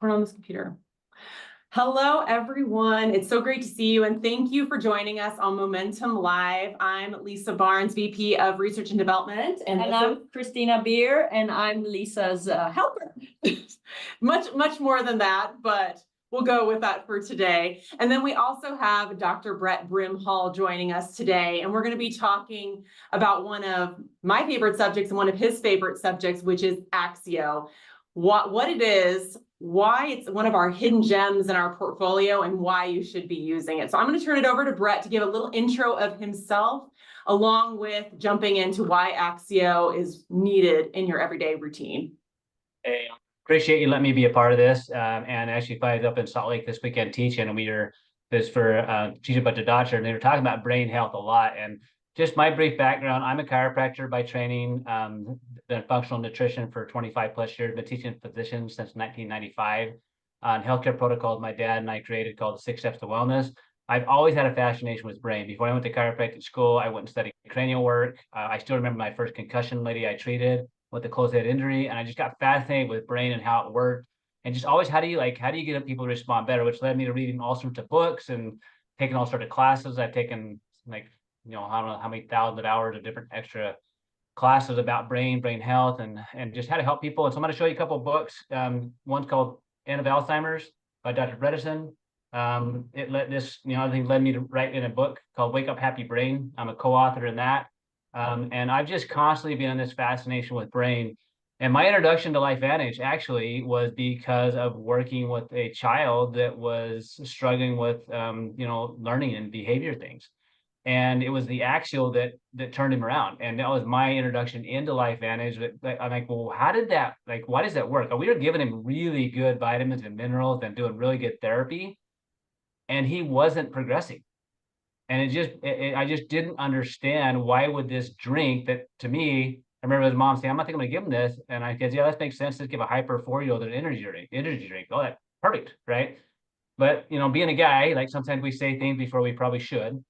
Or on this computer. Hello, everyone. It's so great to see you, and thank you for joining us on Momentum Live. I'm Lisa Barnes, VP of Research and Development. And I'm Christina Beer, and I'm Lisa's helper. much more than that, but we'll go with that for today. And then we also have Dr. Brett Brimhall joining us today, and we're going to be talking about one of my favorite subjects and one of his favorite subjects, which is AXIO. What it is, why it's one of our hidden gems in our portfolio, and why you should be using it. So I'm going to turn it over to Brett to give a little intro of himself, along with jumping into why AXIO is needed in your everyday routine. Hey, appreciate you letting me be a part of this. And actually, I was up in Salt Lake this weekend teaching, and we were teaching about the doctor, and they were talking about brain health a lot. And just my brief background, I'm a chiropractor by training, been functional nutrition for 25 plus years, been teaching physicians since 1995 on healthcare protocols my dad and I created called the 6 Steps to Wellness. I've always had a fascination with brain. Before I went to chiropractic school, I went and studied cranial work. I still remember my first concussion lady I treated with a closed head injury, and I just got fascinated with brain and how it worked, and just always how do you get people to respond better, which led me to reading all sorts of books and taking all sorts of classes. I've taken I don't know how many thousands of hours of different extra classes about brain health, and just how to help people. And so I'm going to show you a couple of books. One's called End of Alzheimer's by Dr. Bredesen. Other thing led me to write in a book called Wake Up Happy Brain. I'm a co-author in that. And I've just constantly been in this fascination with brain. And my introduction to LifeVantage actually was because of working with a child that was struggling with, learning and behavior things. And it was the AXIO that turned him around. And that was my introduction into LifeVantage. But I'm like, well, why does that work? We were giving him really good vitamins and minerals and doing really good therapy, and he wasn't progressing. And I just didn't understand why would this drink that, to me, I remember his mom saying, I'm not going to give him this. And I said, yeah, that makes sense. Let's give a hyper 4-year-old an energy drink. Oh, that's perfect, right? But, being a guy, like sometimes we say things before we probably should.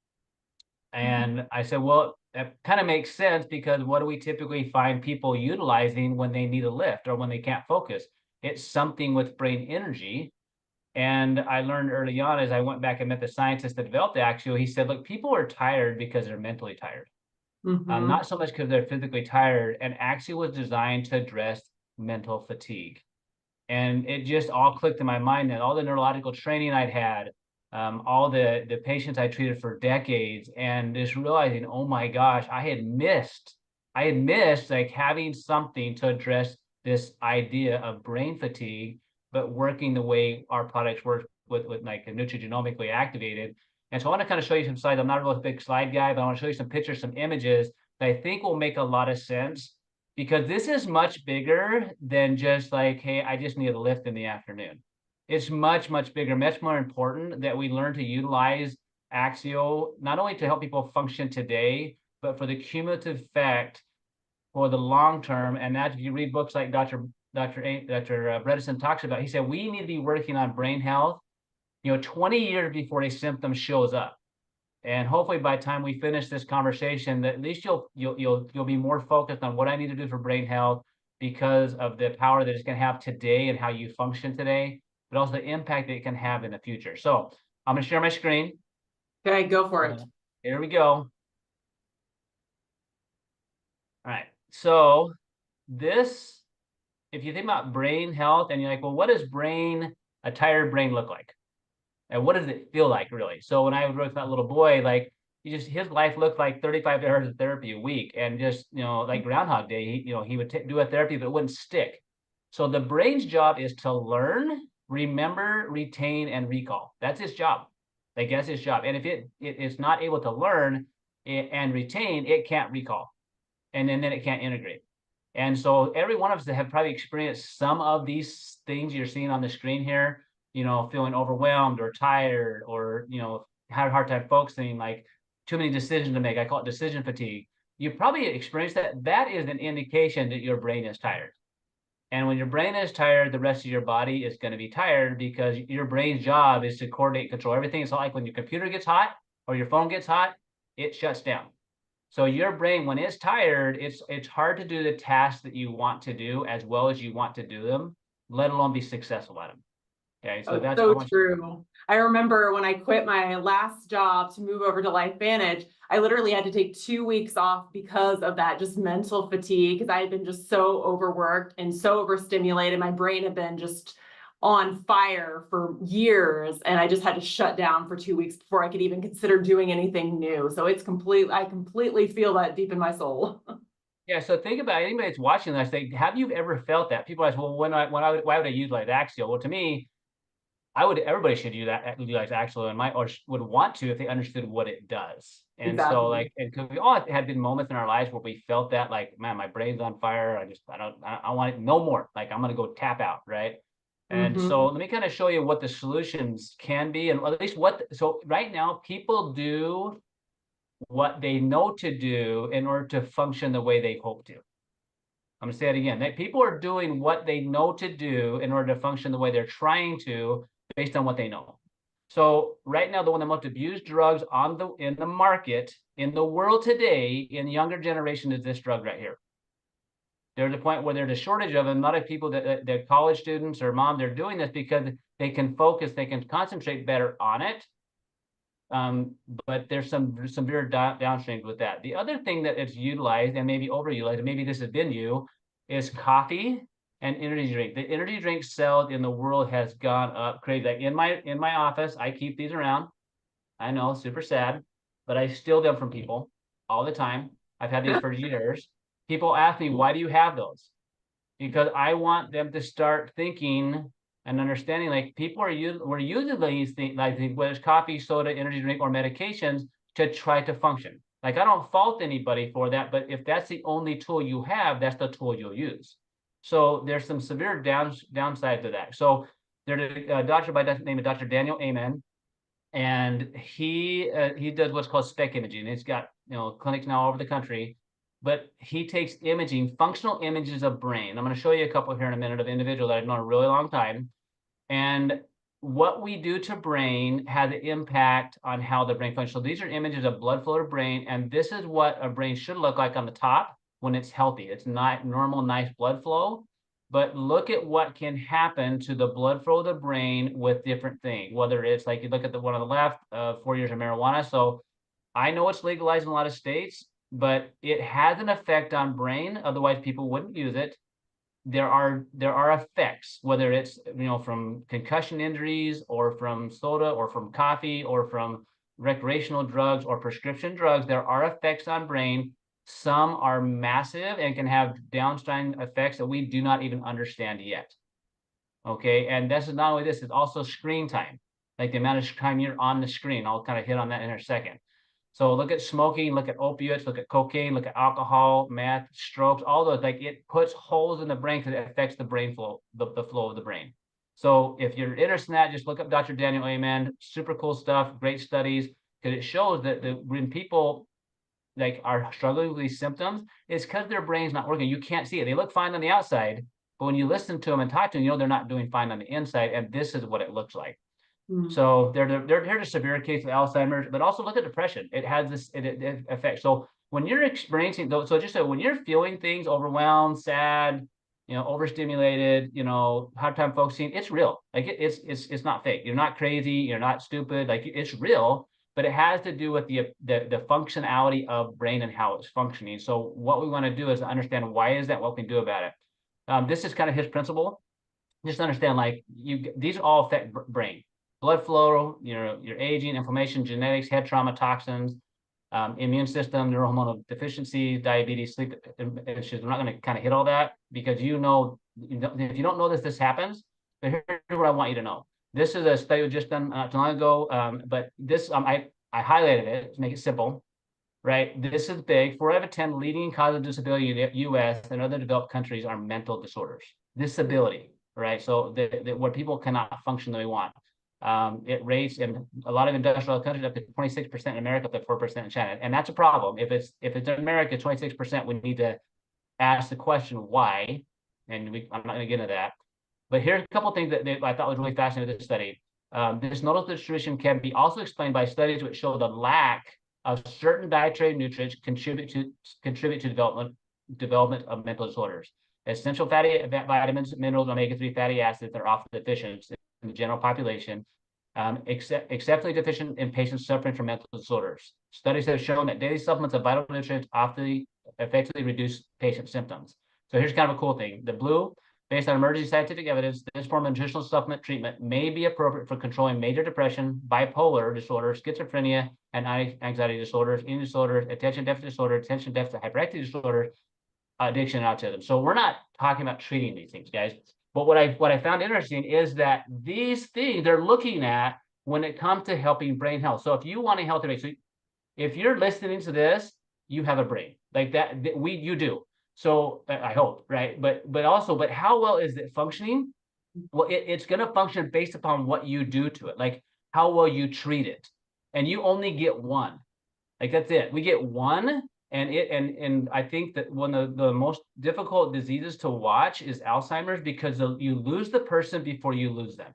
And I said, well, that kind of makes sense, because what do we typically find people utilizing when they need a lift or when they can't focus? It's something with brain energy. And I learned early on, as I went back and met the scientist that developed the AXIO, he said, look, people are tired because they're mentally tired. Not so much because they're physically tired. And AXIO was designed to address mental fatigue. And it just all clicked in my mind that all the neurological training I'd had, all the patients I treated for decades, and just realizing, oh my gosh, I had missed like having something to address this idea of brain fatigue, but working the way our products work with like nutrigenomically activated. And so I want to kind of show you some slides. I'm not a real big slide guy, but I want to show you some pictures, some images that I think will make a lot of sense, because this is much bigger than just like, hey, I just need a lift in the afternoon. It's much, much bigger, much more important that we learn to utilize AXIO, not only to help people function today, but for the cumulative effect for the long term. And that, if you read books like Dr. Bredesen talks about, he said, we need to be working on brain health, 20 years before a symptom shows up. And hopefully by the time we finish this conversation, that at least you'll be more focused on what I need to do for brain health, because of the power that it's going to have today and how you function today, but also the impact that it can have in the future. So I'm going to share my screen. Okay, go for it. Here we go. All right. So this, if you think about brain health and you're like, well, what does a tired brain look like? And what does it feel like, really? So when I was with that little boy, like his life looked like 35 hours of therapy a week, and just, like Groundhog Day, he would do a therapy, but it wouldn't stick. So the brain's job is to learn, remember, retain, and recall. That's its job. Like, that's its job. And if it's not able to learn and retain, it can't recall. And then it can't integrate. And so every one of us that have probably experienced some of these things you're seeing on the screen here, feeling overwhelmed or tired, or, had a hard time focusing, like too many decisions to make. I call it decision fatigue. You probably experienced that. That is an indication that your brain is tired. And when your brain is tired, the rest of your body is going to be tired, because your brain's job is to coordinate, control everything. It's like when your computer gets hot or your phone gets hot, it shuts down. So your brain, when it's tired, it's hard to do the tasks that you want to do as well as you want to do them, let alone be successful at them. Okay, so Oh, that's so true. I remember when I quit my last job to move over to LifeVantage, I literally had to take 2 weeks off because of that, just mental fatigue, because I had been just so overworked and so overstimulated. My brain had been just on fire for years, and I just had to shut down for 2 weeks before I could even consider doing anything new. So I completely feel that deep in my soul. Yeah, so think about anybody that's watching this. Say, have you ever felt that? People ask, well, why would I utilize AXIO? Well, to me, everybody should utilize AXIO and would want to if they understood what it does. And so Exactly. like, and cause we all had been moments in our lives where we felt that like, man, my brain's on fire. I want it no more. Like I'm going to go tap out. Right. And so Mhm. let me kind of show you what the solutions can be, and at least so right now people do what they know to do in order to function the way they hope to. I'm gonna say it again, that people are doing what they know to do in order to function the way they're trying to, based on what they know. So right now, one of the most abused drugs in the market in the world today in the younger generation is this drug right here. There's a point where there's a shortage of them. A lot of people that college students or mom, they're doing this because they can focus, they can concentrate better on it. But there's some severe downstreams with that. The other thing that it's utilized and maybe overutilized, and maybe this has been you, is coffee and energy drink. The energy drink sales in the world has gone up crazy. Like in my office, I keep these around. I know, super sad, but I steal them from people all the time. I've had these for years. People ask me, why do you have those? Because I want them to start thinking and understanding like we're using these things like whether it's coffee, soda, energy drink, or medications to try to function. Like I don't fault anybody for that, but if that's the only tool you have, that's the tool you'll use. So there's some severe downside to that. So there's a doctor by the name of Dr. Daniel Amen, and he does what's called spec imaging. He's got clinics now all over the country, but he takes imaging, functional images of brain. I'm going to show you a couple here in a minute of individual that I've known a really long time, and what we do to brain has an impact on how the brain functions. So these are images of blood flow to brain, and this is what a brain should look like on the top when it's healthy. It's not normal, nice blood flow. But look at what can happen to the blood flow of the brain with different things, whether it's like you look at the one on the left, 4 years of marijuana. So I know it's legalized in a lot of states, but it has an effect on brain. Otherwise, people wouldn't use it. There are effects, whether it's from concussion injuries or from soda or from coffee or from recreational drugs or prescription drugs. There are effects on brain. Some are massive and can have downstream effects that we do not even understand yet. Okay, and this is not only this, it's also screen time, like the amount of time you're on the screen. I'll kind of hit on that in a second. So look at smoking, look at opiates, look at cocaine, look at alcohol, meth, strokes, all those. Like it puts holes in the brain because it affects the brain flow, the flow of the brain. So if you're interested in that, just look up Dr. Daniel Amen. Super cool stuff, great studies, because it shows that when people like are struggling with these symptoms, it's because their brain's not working. You can't see it. They look fine on the outside, but when you listen to them and talk to them, they're not doing fine on the inside. And this is what it looks like. So here's a severe case of Alzheimer's, but also look at depression. It has this it affects. So when you're experiencing those, so just so when you're feeling things overwhelmed, sad, overstimulated, hard time focusing, it's real. Like it's not fake. You're not crazy. You're not stupid. Like it's real, but it has to do with the functionality of brain and how it's functioning. So what we want to do is understand why is that, what we can do about it. This is kind of his principle. Just understand, like these all affect brain, blood flow, your aging, inflammation, genetics, head trauma, toxins, immune system, neurohormonal deficiency, diabetes, sleep issues. We're not going to kind of hit all that because if you don't know this happens. But here's what I want you to know. This is a study just done not too long ago, but this I highlighted it to make it simple. Right, this is big. 4 out of 10 leading causes of disability in the U.S. and other developed countries are mental disorders, disability. Right, so where people cannot function the way they want. It rates in a lot of industrial countries up to 26% in America, up to 4% in China, and that's a problem. If it's in America 26%, we need to ask the question why, and I'm not going to get into that. But here's a couple of things that I thought was really fascinating with this study. This nodal distribution can be also explained by studies which show the lack of certain dietary nutrients contribute to development of mental disorders. Essential fatty vitamins, minerals, omega-3 fatty acids are often deficient in the general population, exceptionally deficient in patients suffering from mental disorders. Studies have shown that daily supplements of vital nutrients often effectively reduce patient symptoms. So here's kind of a cool thing. The blue, based on emerging scientific evidence, this form of nutritional supplement treatment may be appropriate for controlling major depression, bipolar disorder, schizophrenia, and anxiety disorders, eating disorders, attention deficit disorder, attention deficit hyperactivity disorder, addiction, and autism. So we're not talking about treating these things, guys. But what I found interesting is that these things they're looking at when it comes to helping brain health. So if you want a healthy brain, so if you're listening to this, you have a brain like that. You do. So I hope, right? But how well is it functioning? Well, it's going to function based upon what you do to it, like how well you treat it, and you only get one. Like that's it. We get one, and I think that one of the most difficult diseases to watch is Alzheimer's, because you lose the person before you lose them.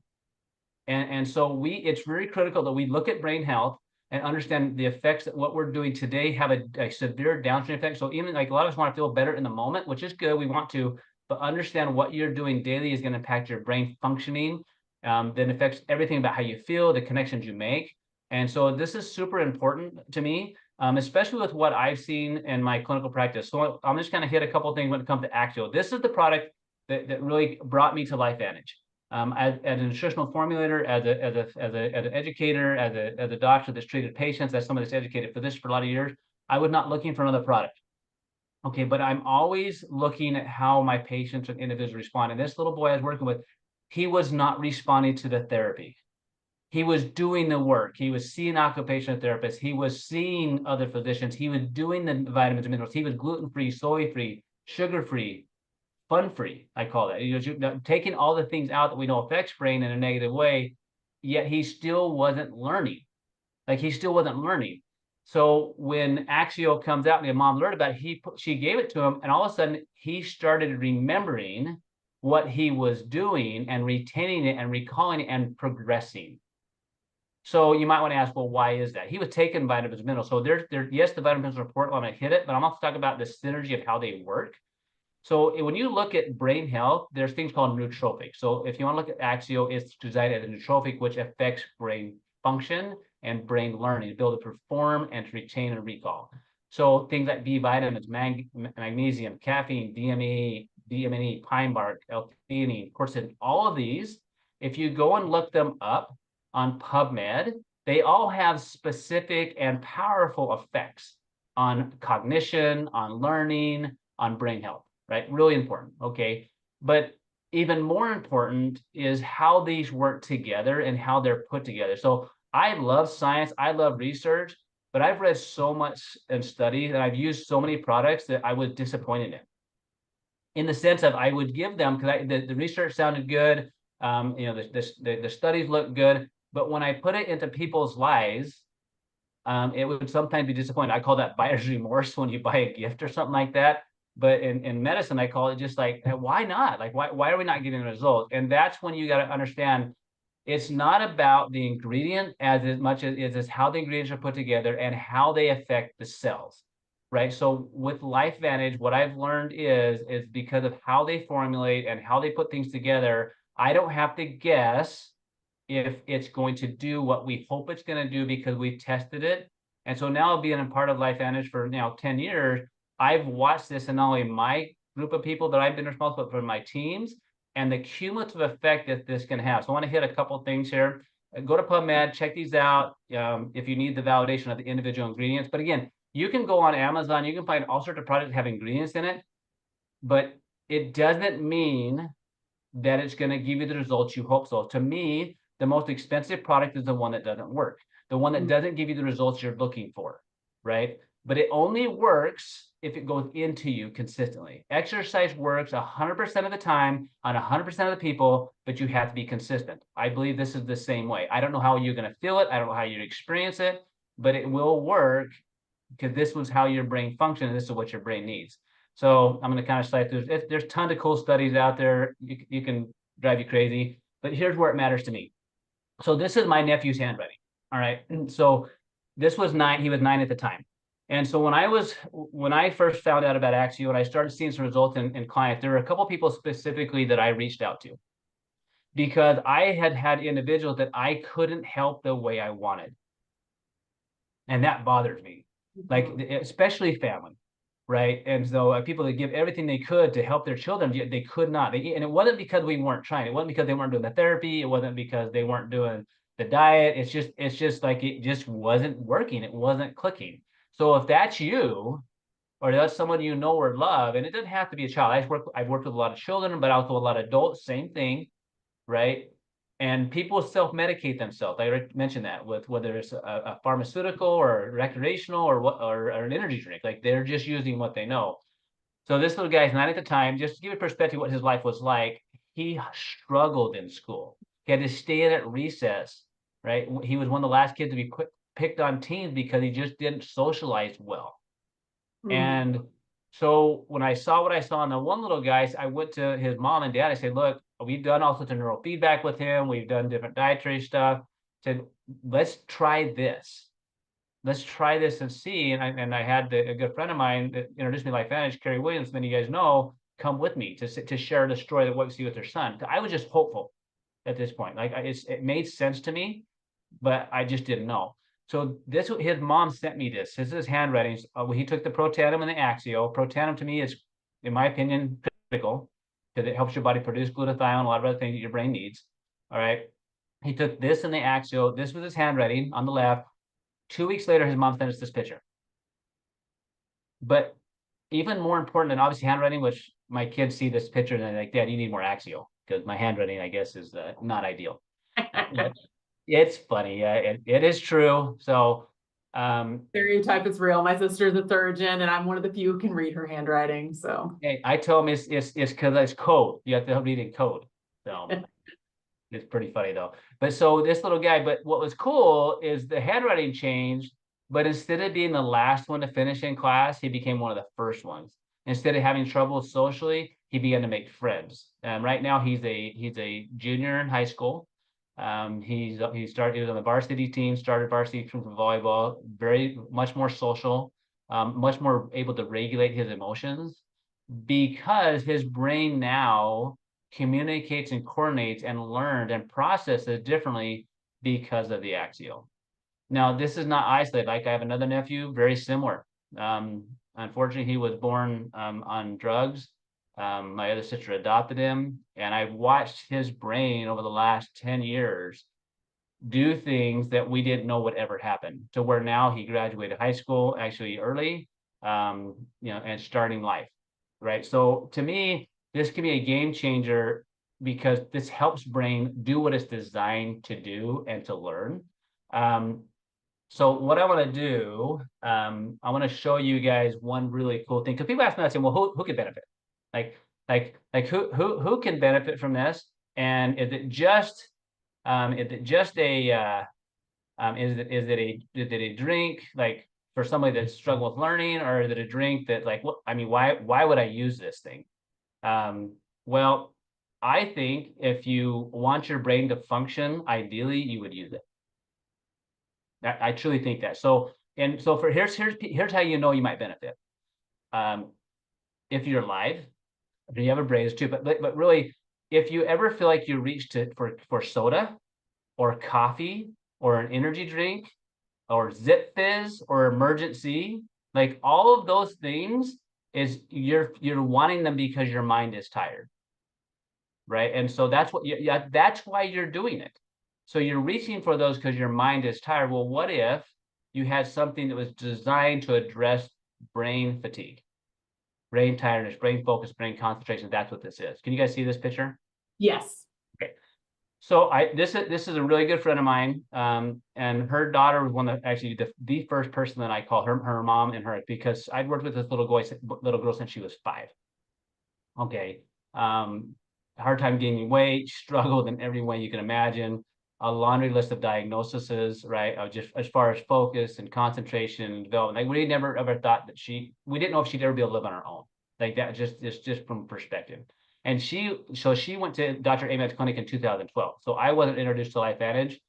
And so it's very critical that we look at brain health and understand the effects that what we're doing today have a severe downstream effect. So even like a lot of us want to feel better in the moment, which is good, we want to, but understand what you're doing daily is going to impact your brain functioning, then affects everything about how you feel, the connections you make. And so this is super important to me, especially with what I've seen in my clinical practice. So I'm just going to hit a couple of things when it comes to AXIO. This is the product that really brought me to LifeVantage. As a nutritional formulator, as an educator, as a doctor that's treated patients, as someone that's educated for this for a lot of years, I was not looking for another product. Okay, but I'm always looking at how my patients and individuals respond. And this little boy I was working with, he was not responding to the therapy. He was doing the work. He was seeing occupational therapists. He was seeing other physicians. He was doing the vitamins and minerals. He was gluten-free, soy-free, sugar-free, fun-free, I call that. Taking all the things out that we know affects brain in a negative way, yet he still wasn't learning. Like he still wasn't learning. So when AXIO comes out and the mom learned about it, she gave it to him, and all of a sudden he started remembering what he was doing and retaining it and recalling it and progressing. So you might want to ask, well, why is that? He was taking vitamins and minerals. So yes, the vitamins are important. I'm going to hit it, but I'm also talking about the synergy of how they work. So when you look at brain health, there's things called nootropics. So if you want to look at AXIO, it's designed as a nootropic, which affects brain function and brain learning, to be able to perform and to retain and recall. So things like B vitamins, magnesium, caffeine, DMNE, pine bark, L-theanine, quercetin, all of these, if you go and look them up on PubMed, they all have specific and powerful effects on cognition, on learning, on brain health, right? Really important, okay? But even more important is how these work together and how they're put together. So I love science, I love research, but I've read so much and studied, and I've used so many products that I was disappointed in the sense of I would give them, because the research sounded good, the studies look good, but when I put it into people's lives, it would sometimes be disappointing. I call that buyer's remorse when you buy a gift or something like that. But in medicine, I call it just like, why not? Like, why are we not getting the result? And that's when you got to understand it's not about the ingredient as much as it is how the ingredients are put together and how they affect the cells, right? So with LifeVantage, what I've learned is because of how they formulate and how they put things together, I don't have to guess if it's going to do what we hope it's going to do because we've tested it. And so now being a part of LifeVantage for 10 years, I've watched this in not only my group of people that I've been responsible for my teams and the cumulative effect that this can have. So I want to hit a couple of things here. Go to PubMed, check these out if you need the validation of the individual ingredients. But again, you can go on Amazon, you can find all sorts of products that have ingredients in it, but it doesn't mean that it's going to give you the results you hope so. To me, the most expensive product is the one that doesn't work, the one that doesn't give you the results you're looking for, right? But it only works if it goes into you consistently. Exercise works 100% of the time on 100% of the people, but you have to be consistent. I believe this is the same way. I don't know how you're going to feel it. I don't know how you experience it, but it will work because this was how your brain functions, and this is what your brain needs. So I'm going to kind of slide through. There's tons of cool studies out there. You can drive you crazy, but here's where it matters to me. So this is my nephew's handwriting. All right. And so this was 9. He was 9 at the time. And so when I first found out about AXIO and I started seeing some results in clients, there were a couple of people specifically that I reached out to. because I had had individuals that I couldn't help the way I wanted. And that bothers me, like, especially family, right? And so people that give everything they could to help their children, yet they could not. And it wasn't because we weren't trying. It wasn't because they weren't doing the therapy. It wasn't because they weren't doing the diet. It's just like it just wasn't working. It wasn't clicking. So if that's you, or that's someone you know or love, and it doesn't have to be a child. I've worked with a lot of children, but also a lot of adults. Same thing, right? And people self-medicate themselves. I mentioned that with whether it's a pharmaceutical or recreational or what or an energy drink. Like they're just using what they know. So this little guy's 9 at the time. Just to give you perspective what his life was like, he struggled in school. He had to stay in at recess, right? He was one of the last kids to be picked on teams because he just didn't socialize well. And so when I saw what I saw in the one little guy, I went to his mom and dad. I said, look, we've done all sorts of neurofeedback with him. We've done different dietary stuff. I said, let's try this. Let's try this and see. And I had a good friend of mine that introduced me to Life Vantage, Carrie Williams, many of you guys know, come with me to share the story of what we see with their son. I was just hopeful at this point. Like it made sense to me, but I just didn't know. So this, his mom sent me this. This is his handwriting. He took the Protandim and the AXIO. Protandim to me is, in my opinion, critical because it helps your body produce glutathione, a lot of other things that your brain needs. All right. He took this and the AXIO. This was his handwriting on the left. 2 weeks later, his mom sent us this picture. But even more important than obviously handwriting, which my kids see this picture and they're like, Dad, you need more AXIO because my handwriting, I guess, is not ideal. It's funny. Yeah, it is true. So, Stereotype is real. My sister's a third gen, and I'm one of the few who can read her handwriting. So hey, I told him it's because it's code. You have to read in code. So it's pretty funny though. But so this little guy, but what was cool is the handwriting changed, but instead of being the last one to finish in class, he became one of the first ones. Instead of having trouble socially, he began to make friends. Right now he's a junior in high school. He was on the varsity team, started varsity team for volleyball, very much more social, much more able to regulate his emotions because his brain now communicates and coordinates and learned and processes differently because of the AXIO. Now, this is not isolated. Like I have another nephew, very similar. Unfortunately, he was born on drugs. My other sister adopted him, and I've watched his brain over the last 10 years do things that we didn't know would ever happen, to where now he graduated high school actually early, and starting life, right? So to me, this can be a game changer because this helps brain do what it's designed to do and to learn. So what I want to do, I want to show you guys one really cool thing because people ask me, I say, well, who can benefit? Like who can benefit from this? And is it just a is it a drink like for somebody that struggles with learning, or is it a drink that like what I mean, why would I use this thing? Well, I think if you want your brain to function, ideally you would use it. I truly think that. So here's how you know you might benefit. If you're alive, if you have a brain too, but really, if you ever feel like you reached it for soda or coffee or an energy drink or Zip Fizz or Emergency, like all of those things is you're wanting them because your mind is tired, right? And so that's what that's why you're doing it. So you're reaching for those because your mind is tired. Well, what if you had something that was designed to address brain fatigue, brain tiredness, brain focus, brain concentration? That's what this is. Can you guys see this picture? yes. Okay. So this is a really good friend of mine, and her daughter was one of actually the first person that I call her mom and her, because I'd worked with this little girl since she was 5. Okay, hard time gaining weight, struggled in every way you can imagine, a laundry list of diagnoses, right? Just as far as focus and concentration and development, like we never ever thought that we didn't know if she'd ever be able to live on her own, like that. Just from perspective. And she went to Dr. Ahmed's clinic in 2012. So I wasn't introduced to Life Vantage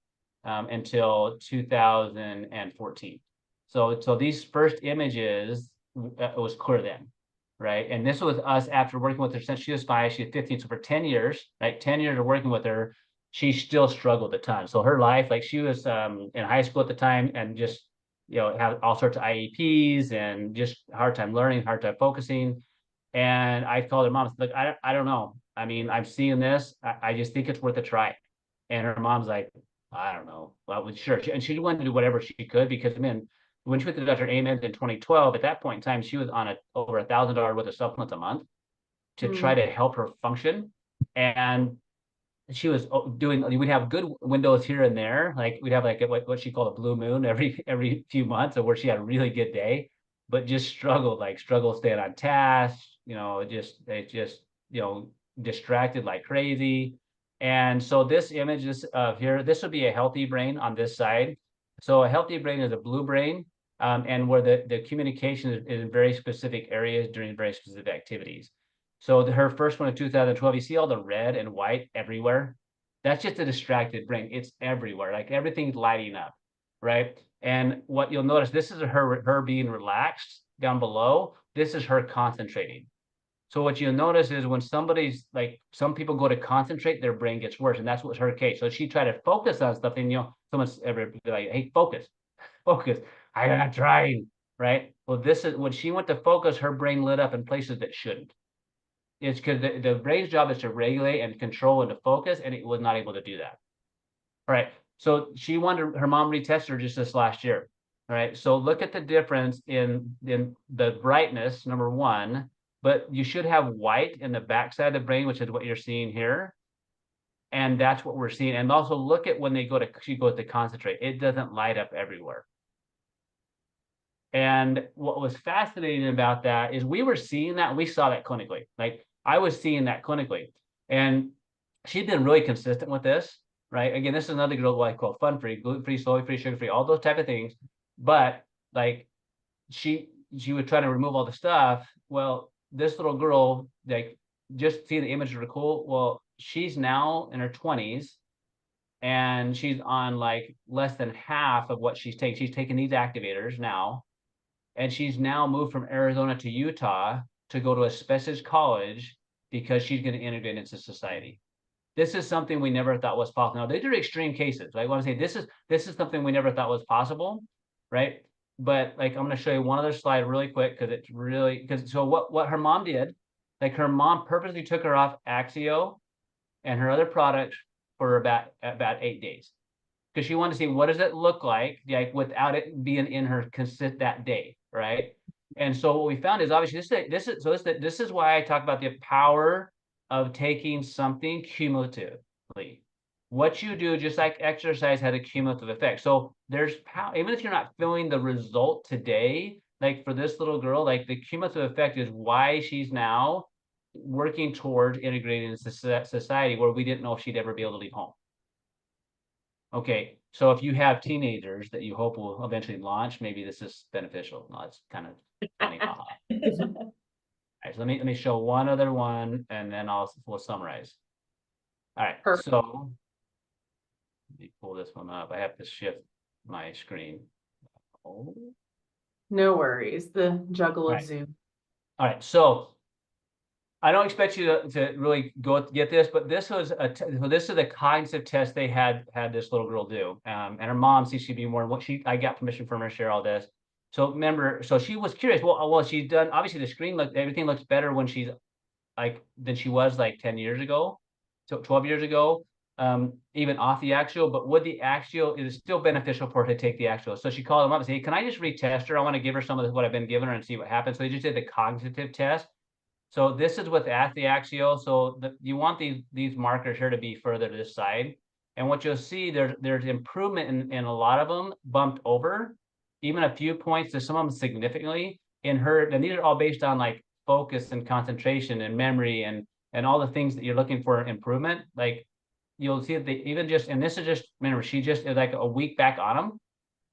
until 2014. So these first images, it was clear then. right? And this was us after working with her since she was 5, she was 15, so for 10 years, right? 10 years of working with her, she still struggled a ton. So her life, like she was in high school at the time and just, had all sorts of IEPs and just hard time learning, hard time focusing. And I called her mom, like, I don't know. I mean, I'm seeing this. I just think it's worth a try. And her mom's like, I don't know. Well, sure. And she wanted to do whatever she could because, I mean, when she went to Dr. Amen in 2012, at that point in time, she was on over $1,000 worth of supplements a month to try to help her function. And she was we'd have good windows here and there. Like we'd have like what she called a blue moon every few months, or where she had a really good day, but just struggled staying on task, distracted like crazy. And so this image is here, this would be a healthy brain on this side. So a healthy brain is a blue brain, and where the communication is in very specific areas during very specific activities. So her first one in 2012, you see all the red and white everywhere. That's just a distracted brain. It's everywhere, like everything's lighting up, right? And what you'll notice, this is her being relaxed down below. This is her concentrating. So what you'll notice is when somebody's like, some people go to concentrate, their brain gets worse, and that's what's her case. So she tried to focus on stuff, and someone's ever be like, "Hey, focus, focus." I'm not trying, right? Well, this is when she went to focus, her brain lit up in places that shouldn't. It's because the brain's job is to regulate and control and to focus, and it was not able to do that. All right. So she wanted her mom retested her just this last year. All right. So look at the difference in the brightness, number one, but you should have white in the backside of the brain, which is what you're seeing here. And that's what we're seeing. And also look at when she goes to concentrate, it doesn't light up everywhere. And what was fascinating about that is we were seeing that, we saw that clinically. Like I was seeing that clinically. And she'd been really consistent with this, right? Again, this is another girl I call fun-free, gluten-free, soy-free, sugar-free, all those type of things. But like she was trying to remove all the stuff. Well, this little girl, like just see the image of her cool. Well, she's now in her 20s and she's on like less than half of what she's taking. She's taking these activators now. And she's now moved from Arizona to Utah to go to a specialist college because she's going to integrate into society. This is something we never thought was possible. Now, these are extreme cases. Right? I want to say this is something we never thought was possible, right? But like I'm going to show you one other slide really quick so what her mom did, like her mom purposely took her off AXIO and her other products for about 8 days because she wanted to see what does it look like without it being in her consist that day, right? And so what we found is obviously this is why I talk about the power of taking something cumulatively. What you do, just like exercise, had a cumulative effect. So there's power, even if you're not feeling the result today, like for this little girl, like the cumulative effect is why she's now working toward integrating into society where we didn't know if she'd ever be able to leave home. Okay, so if you have teenagers that you hope will eventually launch, maybe this is beneficial. No, it's kind of funny. All right, so let me show one other one, and then we'll summarize. All right, Perfect. so let me pull this one up. I have to shift my screen. Oh. No worries. The juggle of Right. Zoom. All right, so I don't expect you to really get this, but this is the cognitive test they had this little girl do, and her mom CCB more. I got permission from her to share all this. So remember, so she was curious. Well, she's done. Obviously, everything looks better when she's than she was like 10 years ago, so 12 years ago, even off the AXIO. But with the AXIO, it is still beneficial for her to take the AXIO. So she called them up and said, hey, can I just retest her? I want to give her some of what I've been giving her and see what happens. So they just did the cognitive test. So this is with the AXIO. So you want these markers here to be further to this side. And what you'll see, there's improvement in a lot of them bumped over, even a few points to some of them significantly in her. And these are all based on like focus and concentration and memory and all the things that you're looking for improvement. Like you'll see that and this is just, remember, she just is like a week back on them.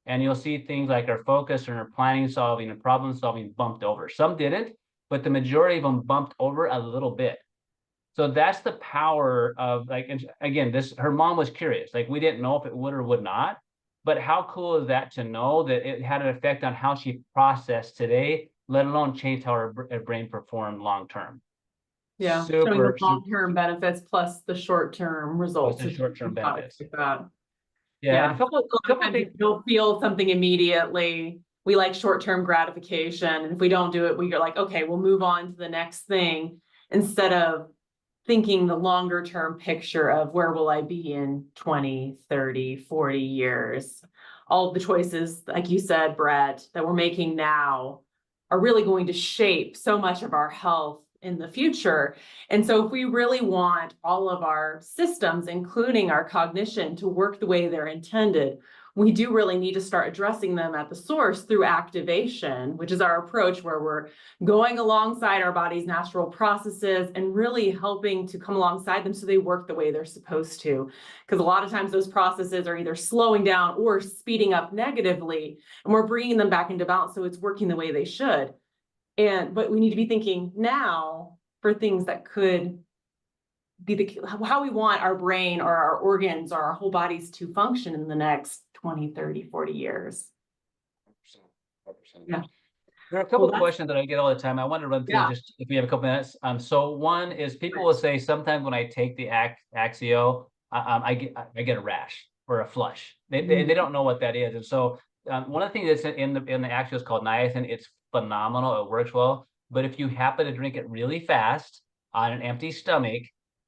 And you'll see things like her focus and her planning, solving and problem solving bumped over. Some didn't, but the majority of them bumped over a little bit. So that's the power of and again, her mom was curious. Like we didn't know if it would or would not, but how cool is that to know that it had an effect on how she processed today let alone change how our brain perform long term. Yeah, showing the Super, long-term benefits plus the short-term results. the of short-term products benefits. like that. Yeah, and Yeah. a couple A lot of times things. if you'll feel something immediately. We like short-term gratification, and if we don't do it, we're like, okay, we'll move on to the next thing instead of thinking the longer term picture of where will I be in 20, 30, 40 years. All of the choices, like you said, Brett, that we're making now are really going to shape so much of our health in the future. And so if we really want all of our systems, including our cognition, to work the way they're intended, we do really need to start addressing them at the source through activation, which is our approach where we're going alongside our body's natural processes and really helping to come alongside them so they work the way they're supposed to. Because a lot of times those processes are either slowing down or speeding up negatively, and we're bringing them back into balance so it's working the way they should. But we need to be thinking now for things that could be how we want our brain or our organs or our whole bodies to function in the next 20, 30, 40 years. 100%. Yeah. There are a couple Well, of questions that I get all the time. I want to run through Yeah. just if we have a couple minutes. So one is people will say sometimes when I take the AXIO, I get a rash or a flush. They don't know what that is. And so one of the things that's in the AXIO is called niacin. It's phenomenal. It works well. But if you happen to drink it really fast on an empty stomach,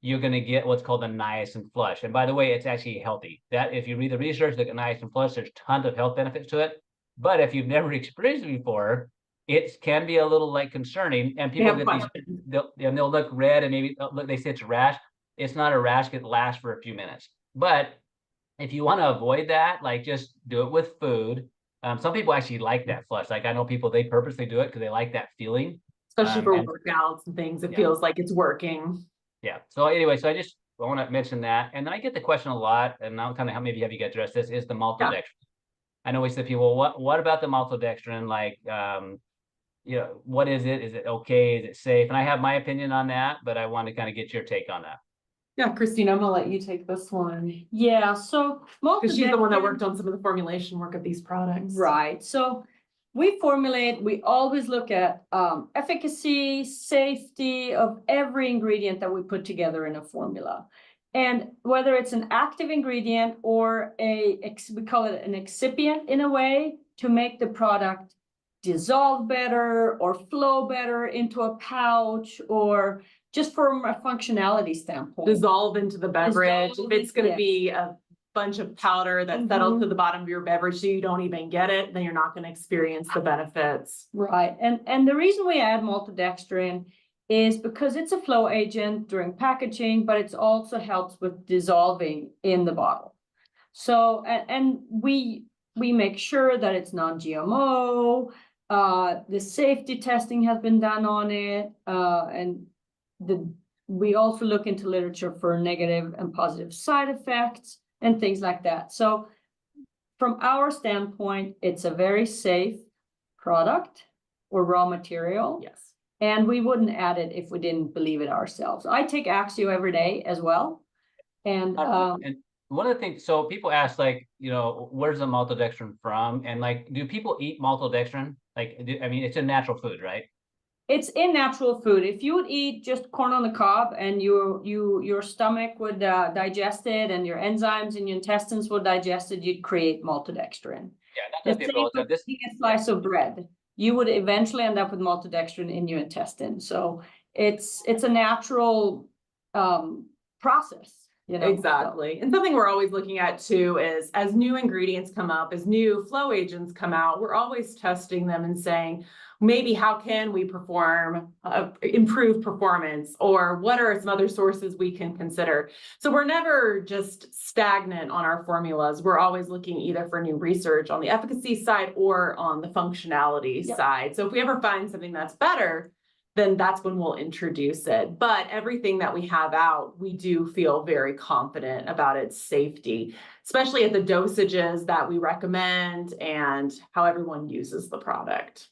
you're going to get what's called a niacin flush. And by the way, it's actually healthy. That if you read the research, look at niacin flush, there's tons of health benefits to it. But if you've never experienced it before, it can be a little like concerning, and people get these, they'll look red, and maybe they say it's a rash. It's not a rash; it lasts for a few minutes. But if you want to avoid that, like just do it with food. Some people actually like that flush. Like I know people, they purposely do it because they like that feeling. Especially for workouts and things, it feels like it's working. Yeah. So anyway, so I want to mention that, and then I get the question a lot, and I'll kind of maybe have you guys address this: is the maltodextrin? I know we said people, what about the maltodextrin? Like, what is it? Is it okay? Is it safe? And I have my opinion on that, but I want to kind of get your take on that. Yeah, Christine, I'm gonna let you take this one. Yeah, so Because she's the one that maltodextrin- worked on some of the formulation work of these products. Right, so we always look at efficacy, safety of every ingredient that we put together in a formula. And whether it's an active ingredient or we call it an excipient in a way to make the product dissolve better or flow better into a pouch, or just from a functionality standpoint. Dissolve into the beverage. If it's going to Yes. be a bunch of powder that settles to the bottom of your beverage so you don't even get it, then you're not going to experience the benefits. Right, and the reason we add maltodextrin is because it's a flow agent during packaging, but it also helps with dissolving in the bottle. So, and we make sure that it's non-GMO. The safety testing has been done on it, and we also look into literature for negative and positive side effects and things like that. So from our standpoint, it's a very safe product or raw material. Yes. And we wouldn't add it if we didn't believe it ourselves. I take AXIO every day as well. And one of the things, so people ask, like, where's the maltodextrin from? And like, do people eat maltodextrin? Like, I mean, it's a natural food, right? It's in natural food. If you would eat just corn on the cob and your stomach would digest it, and your enzymes in your intestines would digest it, you'd create maltodextrin. Yeah, that's eating a slice of bread, you would eventually end up with maltodextrin in your intestine. So it's a natural process. Exactly. And something we're always looking at too is as new ingredients come up, as new flow agents come out, we're always testing them and saying, maybe how can we improve performance, or what are some other sources we can consider? So we're never just stagnant on our formulas. We're always looking either for new research on the efficacy side or on the functionality side. So if we ever find something that's better, then that's when we'll introduce it. But everything that we have out, we do feel very confident about its safety, especially at the dosages that we recommend and how everyone uses the product.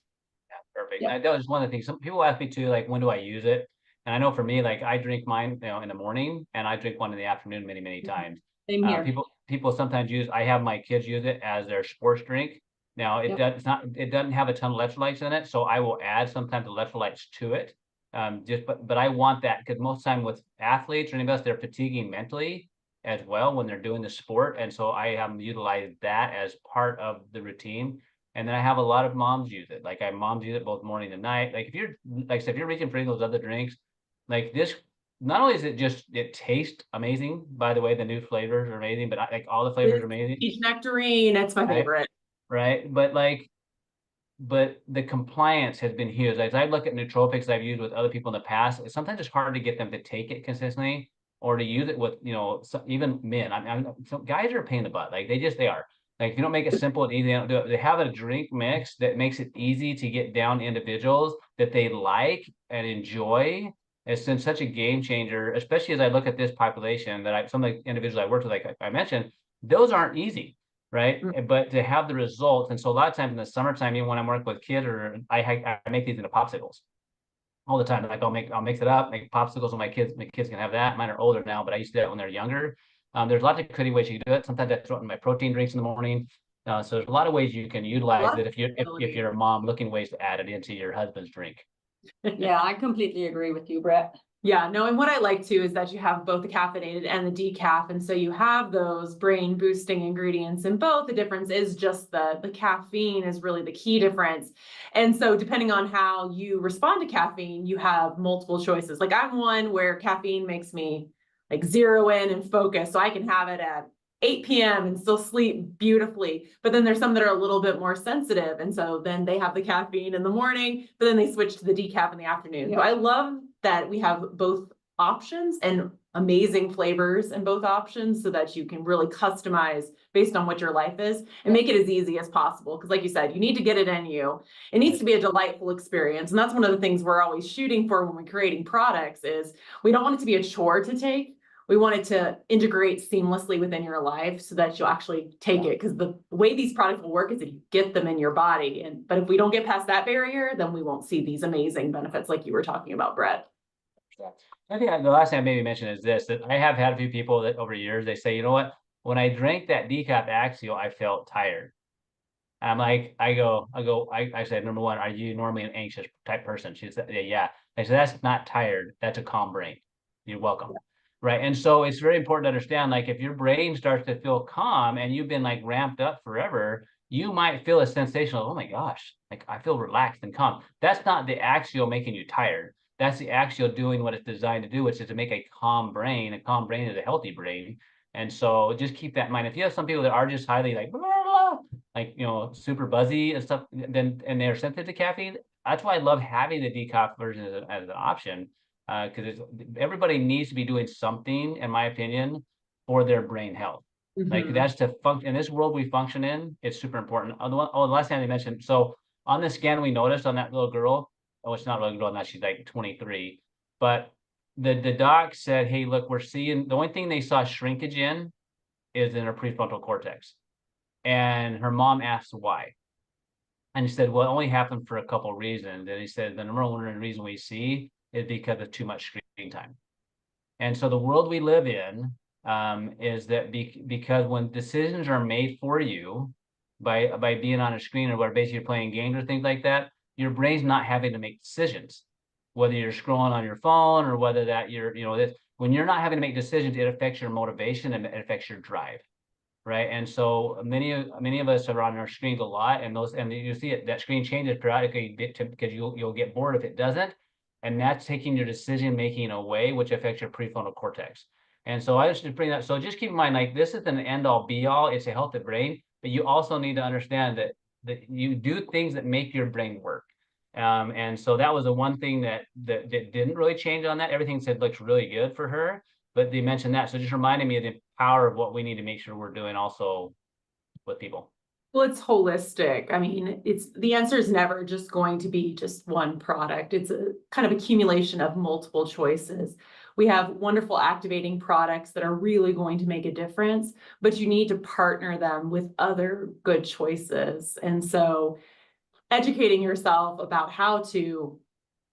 Yeah, perfect. Yeah. That was one of the things. Some people ask me too, like, when do I use it? And I know for me, like, I drink mine, in the morning, and I drink one in the afternoon many, many times. Same here. People sometimes I have my kids use it as their sports drink. Now, Yep. it doesn't have a ton of electrolytes in it, so I will add sometimes electrolytes to it. But I want that because most time with athletes or anybody else, they're fatiguing mentally as well when they're doing the sport. And so I have utilized that as part of the routine. And then I have a lot of moms use it. Like moms use it both morning and night. Like if you're, like I said, if you're reaching for any of those other drinks, like this, not only is it just, it tastes amazing, by the way, the new flavors are amazing, but like all the flavors are amazing. Peach nectarine, it's my Right. favorite. Right. But the compliance has been huge. As I look at nootropics I've used with other people in the past, sometimes it's hard to get them to take it consistently or to use it with, even men. So guys are a pain in the butt. Like they are. Like if you don't make it simple and easy, they don't do it. They have a drink mix that makes it easy to get down to individuals that they like and enjoy. It's been such a game changer, especially as I look at this population some of the individuals I worked with, like I mentioned, those aren't easy. Right. But to have the results. And so a lot of times in the summertime, even when I'm working with kids, or I make these into popsicles all the time. Like I'll mix it up, make popsicles with my kids. My kids can have that. Mine are older now, but I used to do that when they're younger. There's lots of creative ways you can do it. Sometimes I throw it in my protein drinks in the morning. So there's a lot of ways you can utilize it if you're a mom looking ways to add it into your husband's drink. Yeah, I completely agree with you, Brett. Yeah, no, and what I like too is that you have both the caffeinated and the decaf, and so you have those brain boosting ingredients in both. The difference is just the caffeine is really the key difference. And so depending on how you respond to caffeine, you have multiple choices. Like I'm one where caffeine makes me like zero in and focus, so I can have it at 8 p.m. and still sleep beautifully. But then there's some that are a little bit more sensitive, and so then they have the caffeine in the morning, but then they switch to the decaf in the afternoon. Yeah. So I love that we have both options and amazing flavors in both options so that you can really customize based on what your life is and make it as easy as possible. Because like you said, you need to get it in you. It needs to be a delightful experience. And that's one of the things we're always shooting for when we're creating products is we don't want it to be a chore to take. We want it to integrate seamlessly within your life so that you'll actually take it. Because the way these products will work is if you get them in your body. But if we don't get past that barrier, then we won't see these amazing benefits like you were talking about, Brett. I think the last thing I maybe mentioned is this, that I have had a few people that over years, they say, you know what, when I drank that decaf AXIO, I felt tired. I'm like, I said, number one, are you normally an anxious type person? She said, yeah. I said, that's not tired. That's a calm brain. You're welcome. Yeah. Right. And so it's very important to understand, like if your brain starts to feel calm and you've been like ramped up forever, you might feel a sensation of, oh my gosh, like I feel relaxed and calm. That's not the AXIO making you tired. That's the AXIO doing what it's designed to do, which is to make a calm brain. A calm brain is a healthy brain. And so just keep that in mind. If you have some people that are just highly like, blah, blah, like, super buzzy and stuff, and they're sensitive to caffeine, that's why I love having the decaf version as an option. Because everybody needs to be doing something, in my opinion, for their brain health. Like that's to function in this world we function in. It's super important. The last thing I mentioned. So on the scan, we noticed on that little girl. Oh, it's not a little girl now. She's like 23. But the doc said, "Hey, look, we're seeing the only thing they saw shrinkage in is in her prefrontal cortex." And her mom asked why. And he said, well, it only happened for a couple of reasons. And he said, the number one reason we see is because of too much screen time. And so the world we live in is that because when decisions are made for you by being on a screen or where basically you're playing games or things like that, your brain's not having to make decisions, whether you're scrolling on your phone or whether that you're, when you're not having to make decisions, it affects your motivation and it affects your drive. Right. And so many of us are on our screens a lot, and you see it, that screen changes periodically because you'll get bored if it doesn't. And that's taking your decision making away, which affects your prefrontal cortex. And so I just bring that. So just keep in mind, like this is an end all be all. It's a healthy brain, but you also need to understand that you do things that make your brain work. And so that was the one thing that didn't really change on that. Everything said looks really good for her, but they mentioned that. So just reminding me of the power of what we need to make sure we're doing also with people. Well, it's holistic. I mean, the answer is never just going to be just one product. It's a kind of accumulation of multiple choices. We have wonderful activating products that are really going to make a difference, but you need to partner them with other good choices. And so educating yourself about how to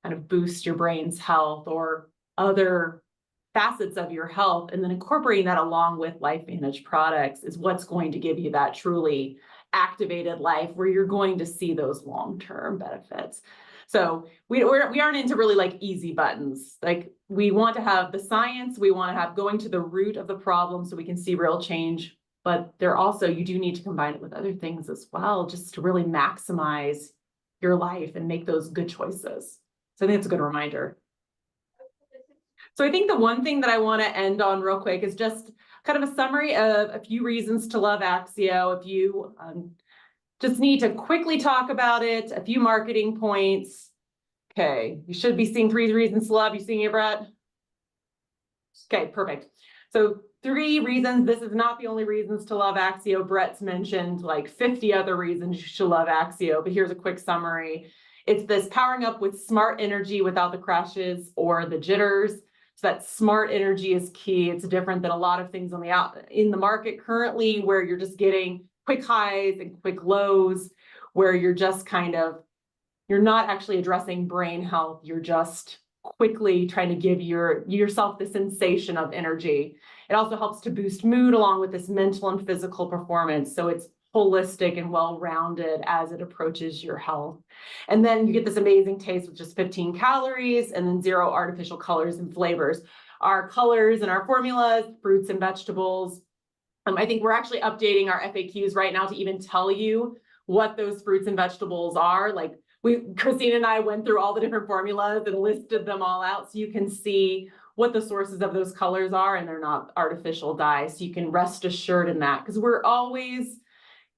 kind of boost your brain's health or other facets of your health, and then incorporating that along with LifeVantage products is what's going to give you that truly activated life where you're going to see those long-term benefits. So we aren't into really like easy buttons. Like we want to have the science, we want to have going to the root of the problem so we can see real change. But you do need to combine it with other things as well, just to really maximize your life and make those good choices. So I think it's a good reminder. So I think the one thing that I want to end on real quick is just kind of a summary of a few reasons to love AXIO. If you just need to quickly talk about it, a few marketing points. Okay, you should be seeing 3 reasons to love. You seeing it, Brett? Okay, perfect. So 3 reasons. This is not the only reasons to love AXIO. Brett's mentioned like 50 other reasons you should love AXIO, but here's a quick summary. It's this powering up with smart energy without the crashes or the jitters. So that smart energy is key. It's different than a lot of things in the market currently, where you're just getting quick highs and quick lows, where you're just you're not actually addressing brain health. You're just quickly trying to give yourself the sensation of energy. It also helps to boost mood along with this mental and physical performance. So it's holistic and well-rounded as it approaches your health. And then you get this amazing taste with just 15 calories and then 0 artificial colors and flavors. Our colors and our formulas, fruits and vegetables. I think we're actually updating our FAQs right now to even tell you what those fruits and vegetables are. Like Christine and I went through all the different formulas and listed them all out so you can see what the sources of those colors are, and they're not artificial dyes. So you can rest assured in that, because we're always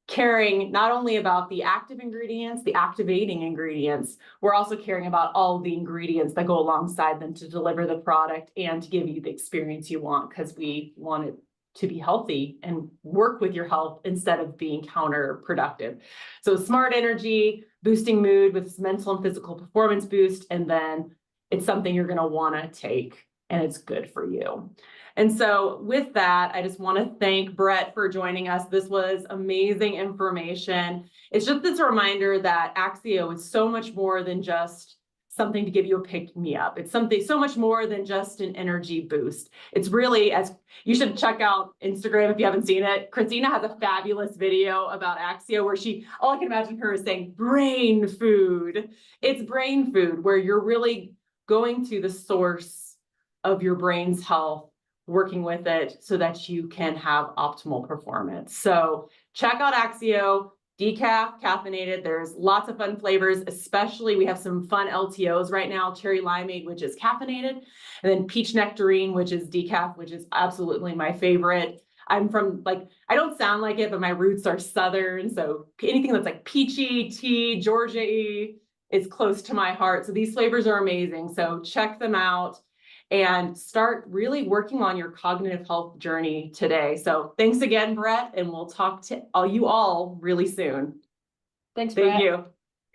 caring not only about the active ingredients, the activating ingredients, we're also caring about all the ingredients that go alongside them to deliver the product and to give you the experience you want, because we want it to be healthy and work with your health instead of being counterproductive. So smart energy, boosting mood with mental and physical performance boost, and then it's something you're going to want to take and it's good for you. And so with that, I just want to thank Brett for joining us. This was amazing information. It's just this reminder that AXIO is so much more than just something to give you a pick-me-up. It's something so much more than just an energy boost. It's really, as you should check out Instagram if you haven't seen it. Christina has a fabulous video about AXIO where all I can imagine her is saying brain food. It's brain food where you're really going to the source of your brain's health, working with it so that you can have optimal performance. So check out AXIO. Decaf, caffeinated. There's lots of fun flavors, especially we have some fun LTOs right now, cherry limeade, which is caffeinated, and then peach nectarine, which is decaf, which is absolutely my favorite. I'm from I don't sound like it, but my roots are Southern. So anything that's like peachy, tea, Georgia-y is close to my heart. So these flavors are amazing. So check them out and start really working on your cognitive health journey today. So thanks again, Brett, and we'll talk to you all really soon. Thanks, Brett. Thank you.